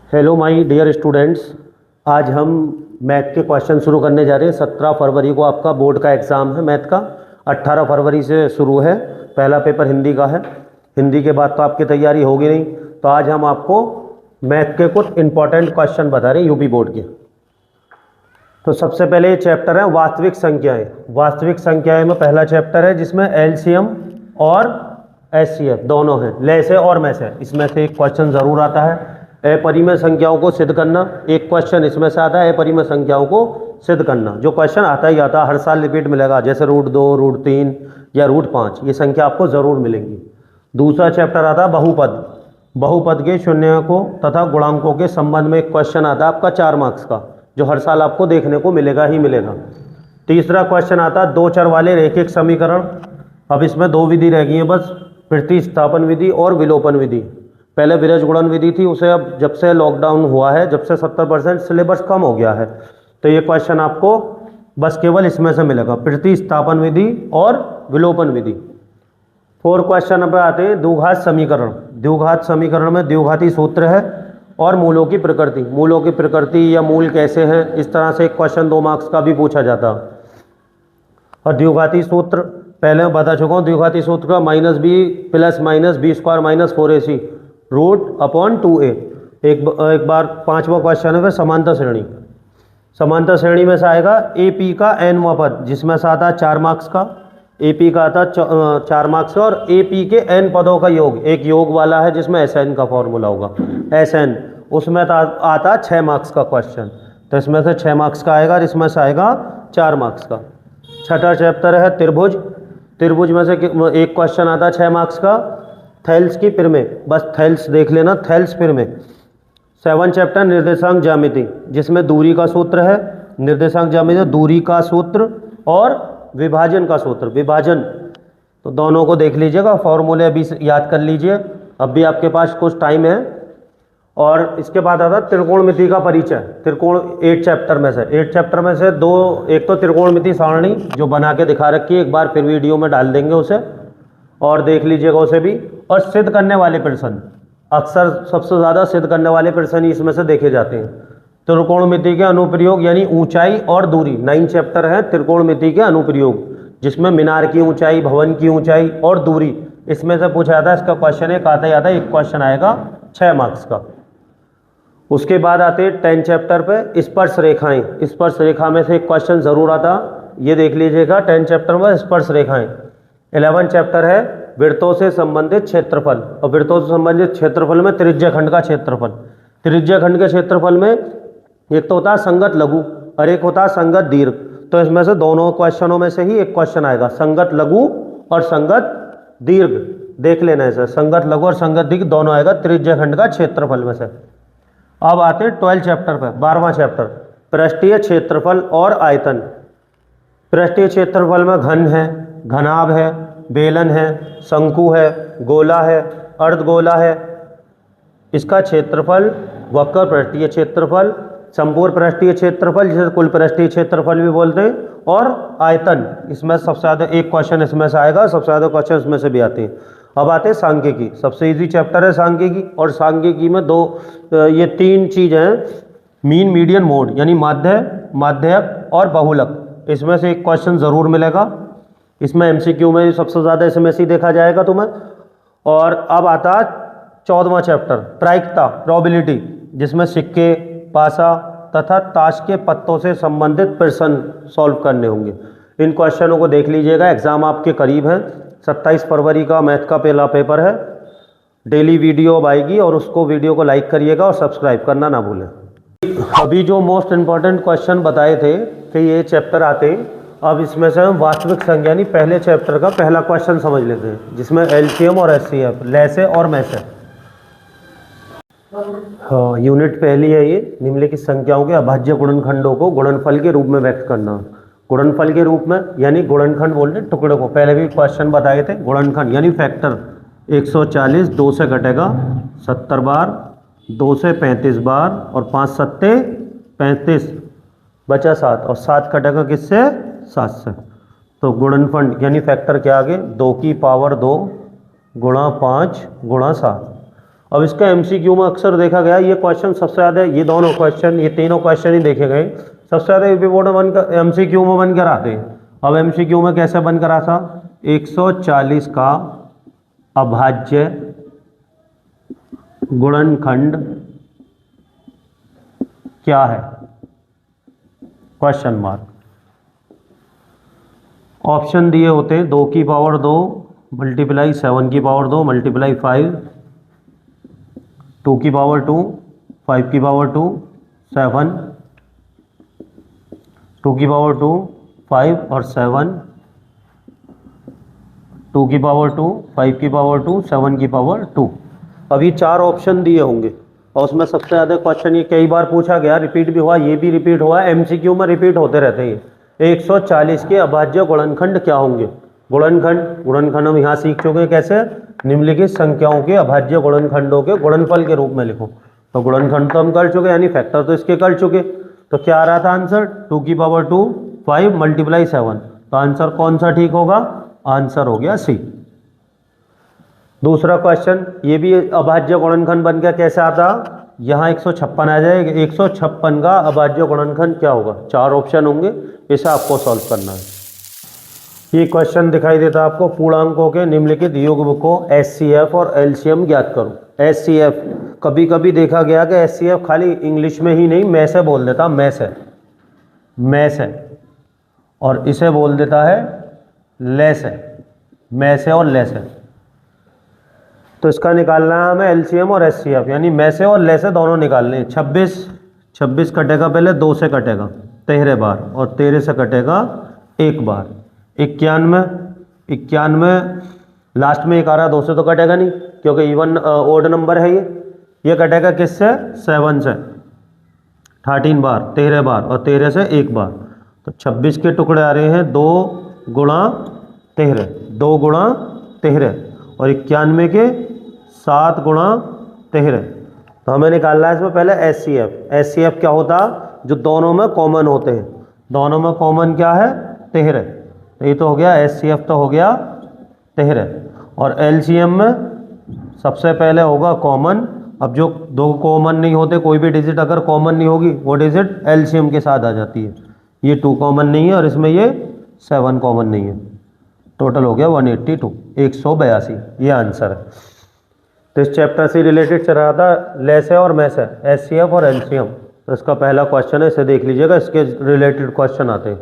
Hello my dear students, आज हम math के क्वेश्चन शुरू करने जा रहे हैं। 17 फरवरी को आपका बोर्ड का एग्ज़ाम है मैथ का। 18 फरवरी से शुरू है। पहला पेपर हिंदी का है। हिंदी के बाद तो आपकी तैयारी होगी नहीं, तो आज हम आपको मैथ के कुछ इंपॉर्टेंट क्वेश्चन बता रहे हैं यूपी बोर्ड के। तो सबसे पहले ये चैप्टर है वास्तविक संख्याएँ। वास्तविक संख्याएँ में पहला चैप्टर है जिसमें एलसीएम और एचसीएफ दोनों हैं, लैसे और में से। इसमें से एक क्वेश्चन ज़रूर आता है, अपरिमेय संख्याओं को सिद्ध करना। एक क्वेश्चन इसमें से आता है, अपरिमेय संख्याओं को सिद्ध करना। जो क्वेश्चन आता ही आता है, हर साल रिपीट मिलेगा, जैसे √2, √3 या √5, ये संख्या आपको ज़रूर मिलेंगी। दूसरा चैप्टर आता है बहुपद। बहुपद के शून्यकों तथा गुणांकों के संबंध में एक क्वेश्चन आता है आपका 4 मार्क्स का, जो हर साल आपको देखने को मिलेगा ही मिलेगा। तीसरा क्वेश्चन आता है 2 चर वाले रैखिक समीकरण। अब इसमें 2 विधि रह गई हैं बस, प्रतिस्थापन विधि और विलोपन विधि। पहले विरज गुणन विधि थी, उसे अब जब से लॉकडाउन हुआ है, जब से 70% सिलेबस कम हो गया है, तो ये क्वेश्चन आपको बस केवल इसमें से मिलेगा, प्रतिस्थापन विधि और विलोपन विधि। 4 क्वेश्चन पे आते हैं द्विघात समीकरण। द्विघात समीकरण में द्विघाती सूत्र है और मूलों की प्रकृति। मूलों की प्रकृति या मूल कैसे हैं, इस तरह से एक क्वेश्चन 2 मार्क्स का भी पूछा जाता। और द्विघाती सूत्र पहले मैं बता चुका हूँ। द्विघाती सूत्र का -b + -b² - 4ac √/2a। एक बार 5वां क्वेश्चन है फिर समांतर श्रेणी। समांतर श्रेणी में से आएगा AP का nवां पद, जिसमें से आता है 4 मार्क्स का। AP का आता है 4 मार्क्स का, और AP के n पदों का योग, एक योग वाला है जिसमें SN का फॉर्मूला होगा, SN, उसमें आता 6 मार्क्स का क्वेश्चन। तो इसमें से 6 मार्क्स का आएगा और इसमें से आएगा 4 मार्क्स का। छठा चैप्टर है त्रिभुज। त्रिभुज में से एक क्वेश्चन आता है 6 मार्क्स का, थेल्स की प्रमेय। बस थेल्स देख लेना, थेल्स प्रमेय। 7 चैप्टर निर्देशांक ज्यामिति, जिसमें दूरी का सूत्र है। निर्देशांक ज्यामिति, दूरी का सूत्र और विभाजन का सूत्र। विभाजन तो दोनों को देख लीजिएगा, फॉर्मूले अभी याद कर लीजिए, अब भी आपके पास कुछ टाइम है। और इसके बाद आता त्रिकोणमिति का परिचय। त्रिकोण 8 चैप्टर में से, 8 चैप्टर में से 2, एक तो त्रिकोणमिति सारणी जो बना के दिखा रखी है, एक बार फिर वीडियो में डाल देंगे उसे, और देख लीजिएगा उसे भी। और सिद्ध करने वाले प्रश्न, अक्सर सबसे ज़्यादा सिद्ध करने वाले प्रश्न ही इसमें से देखे जाते हैं। त्रिकोणमिति के अनुप्रयोग यानी ऊंचाई और दूरी। 9 चैप्टर है त्रिकोणमिति के अनुप्रयोग, जिसमें मीनार की ऊंचाई, भवन की ऊंचाई और दूरी, इसमें से पूछा जाता है। इसका क्वेश्चन एक आता ही आता है, एक क्वेश्चन आएगा 6 मार्क्स का। उसके बाद आते हैं 10 चैप्टर पे स्पर्श रेखाएं। स्पर्श रेखा में से एक क्वेश्चन जरूर आता, ये देख लीजिएगा 10 चैप्टर में स्पर्श रेखाएं। 11 चैप्टर है वृत्तों से संबंधित क्षेत्रफल। और वृत्तों से संबंधित क्षेत्रफल में त्रिज्यखंड का क्षेत्रफल। त्रिज्यखंड के क्षेत्रफल में एक तो होता है संगत लघु और एक होता है संगत दीर्घ। तो इसमें से दोनों क्वेश्चनों में से ही एक क्वेश्चन आएगा, संगत लघु और संगत दीर्घ। देख लेना है सर, संगत लघु और संगत दीर्घ दोनों आएगा त्रिज्यखंड का क्षेत्रफल में से। अब आते हैं 12 चैप्टर पर, 12वां चैप्टर, पृष्ठीय क्षेत्रफल और आयतन। पृष्ठीय क्षेत्रफल में घन है, घनाभ है, बेलन है, शंकु है, गोला है, अर्धगोला है। इसका क्षेत्रफल वक्र पृष्ठीय क्षेत्रफल, संपूर्ण पृष्ठीय क्षेत्रफल, जिसे कुल पृष्ठीय क्षेत्रफल भी बोलते हैं, और आयतन। इसमें सबसे ज़्यादा एक क्वेश्चन इसमें से आएगा, सबसे ज़्यादा क्वेश्चन इसमें से भी आते हैं। अब आते हैं सांख्यिकी। सबसे इजी चैप्टर है सांख्यिकी। और सांख्यिकी में ये 3 चीज़ हैं, मीन, मीडियन, मोड, यानी माध्य, माध्यक और बहुलक। इसमें से एक क्वेश्चन ज़रूर मिलेगा। इसमें MCQ में सबसे ज़्यादा इसमें से देखा जाएगा तुम्हें। और अब आता 14वां चैप्टर, प्रायिकता, प्रोबेबिलिटी, जिसमें सिक्के, पासा तथा ताश के पत्तों से संबंधित प्रश्न सॉल्व करने होंगे। इन क्वेश्चनों को देख लीजिएगा, एग्ज़ाम आपके करीब है। 27 फरवरी का मैथ का पहला पेपर है। डेली वीडियो अब आएगी, और उसको वीडियो को लाइक करिएगा और सब्सक्राइब करना ना भूलें। अभी जो मोस्ट इम्पॉर्टेंट क्वेश्चन बताए थे कि ये चैप्टर आते हैं, अब इसमें से हम वास्तविक संख्या यानी पहले चैप्टर का पहला क्वेश्चन समझ लेते हैं, जिसमें LCM और HCF, लैसे और मैसे। हाँ, यूनिट पहली है ये, निम्नलिखित संख्याओं के अभाज्य गुणनखंडों को गुणनफल के रूप में व्यक्त करना। गुणनफल के रूप में यानी गुणनखंड बोलते टुकड़े को, पहले भी क्वेश्चन बताए थे। गुणनखंड यानी फैक्टर, 140 2 से घटेगा 70 बार, 2 से 35 बार, और 5 सत्ते 35, बचा 7, और 7 कटेगा किससे, 7 से। तो गुणनफल यानी फैक्टर के आगे 2 की पावर 2 गुणा 5 गुणा 7। अब इसका एमसीक्यू में अक्सर देखा गया ये क्वेश्चन सबसे ज़्यादा, ये दोनों क्वेश्चन, ये तीनों क्वेश्चन ही देखे गए सबसे ज़्यादा यूपी बोर्ड में बनकर एमसीक्यू में बनकर आते हैं। अब एमसीक्यू में कैसे बनकर आता, 140 का अभाज्य गुणनखंड क्या है, क्वेश्चन मार्क। ऑप्शन दिए होते हैं 2 की पावर 2 मल्टीप्लाई 7 की पावर 2 मल्टीप्लाई 5, 2 की पावर 2, 5 की पावर 2, 7, 2 की पावर 2, 5 और 7, 2 की पावर 2, 5 की पावर 2, 7 की पावर 2। अब ये 4 ऑप्शन दिए होंगे और उसमें सबसे ज़्यादा क्वेश्चन ये कई बार पूछा गया, रिपीट भी हुआ, ये भी रिपीट हुआ, एमसीक्यू में रिपीट होते रहते हैं। 140 के अभाज्य गुणनखंड क्या होंगे। गुणनखंड हम यहाँ सीख चुके हैं कैसे, निम्नलिखित संख्याओं के अभाज्य गुणनखंडों के गुणनफल के रूप में लिखो। तो गुणनखंड तो हम कर चुके, यानी फैक्टर तो इसके कर चुके। तो क्या आ रहा था आंसर, 2 की पावर 2, 5 मल्टीप्लाई 7। तो आंसर कौन सा ठीक होगा, आंसर हो गया सी। दूसरा क्वेश्चन, ये भी अभाज्य गुणनखंड बन गया, कैसे आता, यहाँ 156 आ जाएगा। 156 का अभाज्य गुणनखंड क्या होगा, 4 ऑप्शन होंगे, इसे आपको सॉल्व करना है। ये क्वेश्चन दिखाई देता है आपको, पूर्णांकों के निम्नलिखित युग्म को एचसीएफ और एलसीएम ज्ञात करो। एचसीएफ, कभी कभी देखा गया कि एचसीएफ खाली इंग्लिश में ही नहीं मैं से बोल देता, मैं से, और इसे बोल देता है लेस है, मैं से और लेस है। तो इसका निकालना है हमें एलसीएम और एचसीएफ, यानी मैं से और लेस है दोनों निकालने हैं। 26 कटेगा, पहले 2 से कटेगा 13 बार, और 13 से कटेगा 1 बार। 91 लास्ट में 1 आ रहा, 2 से तो कटेगा नहीं क्योंकि इवन ओड नंबर है ये कटेगा किससे, 7 से। 13 बार, 13 बार, और 13 से 1 बार। तो 26 के टुकड़े आ रहे हैं 2 गुणा 13, 2 गुणा 13, और 91 के 7 गुणा 13। तो हमें निकालना है इसमें पहले एचसीएफ। एचसीएफ क्या होता, जो दोनों में कॉमन होते हैं, दोनों में कॉमन क्या है, 13। ये तो हो गया एचसीएफ, तो हो गया 13। और एलसीएम में सबसे पहले होगा कॉमन। अब जो 2 कॉमन नहीं होते, कोई भी डिजिट अगर कॉमन नहीं होगी, वो डिजिट एलसीएम के साथ आ जाती है। ये 2 कॉमन नहीं है और इसमें ये 7 कॉमन नहीं है। टोटल हो गया 182, 182, ये आंसर है। तो इस चैप्टर से रिलेटेड चल रहा था लेस है और मैस है, एचसीएफ और एलसीएम। तो इसका पहला क्वेश्चन है, इसे देख लीजिएगा, इसके रिलेटेड क्वेश्चन आते हैं।